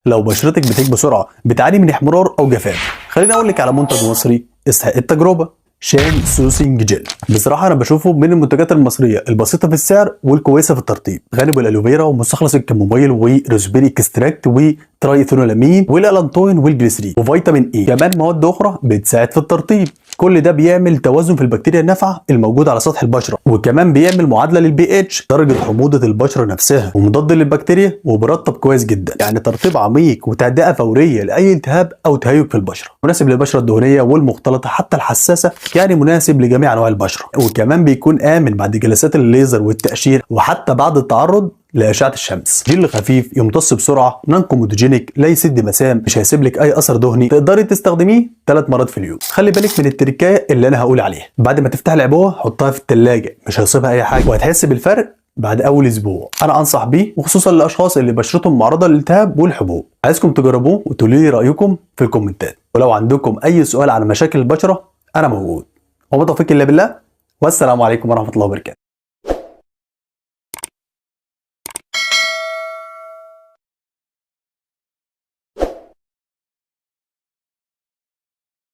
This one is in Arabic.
لو بشرتك بتهيج بسرعه، بتعاني من احمرار او جفاف، خليني اقول لك على منتج مصري يستحق التجربه. شان سوسينج جل. بصراحه انا بشوفه من المنتجات المصريه البسيطه في السعر والكويسه في الترطيب، غني بالالوفيرا ومستخلص الكموميل وروزبيري اكستراكت وترايثينولامين والالانتوين والجليسرين وفيتامين اي، كمان مواد اخرى بتساعد في الترطيب. كل ده بيعمل توازن في البكتيريا النافعه الموجوده على سطح البشره، وكمان بيعمل معادله للبي اتش، درجه حموضه البشره نفسها، ومضاد للبكتيريا وبرطب كويس جدا. يعني ترطيب عميق وتهدئه فوريه لاي التهاب او تهيج في البشره، مناسب للبشره الدهنيه والمختلطه حتى الحساسه، يعني مناسب لجميع انواع البشره. وكمان بيكون امن بعد جلسات الليزر والتقشير وحتى بعد التعرض لاشعه الشمس. جل خفيف يمتص بسرعه، نون كومودوجينيك، لا يسد مسام، مش هيسيب لك اي اثر دهني، تقدري تستخدميه 3 مرات في اليوم. خلي بالك من التركايه اللي انا هقول عليها، بعد ما تفتح العبوه حطها في الثلاجه، مش هيصيبها اي حاجه وهتحس بالفرق بعد اول اسبوع. انا انصح بيه وخصوصا للاشخاص اللي بشرتهم معرضه للالتهاب والحبوب. عايزكم تجربوه وتقولوا لي رايكم في الكومنتات، ولو عندكم اي سؤال عن مشاكل البشره انا موجود. وما توفيق الا بالله، والسلام عليكم ورحمه الله وبركاته.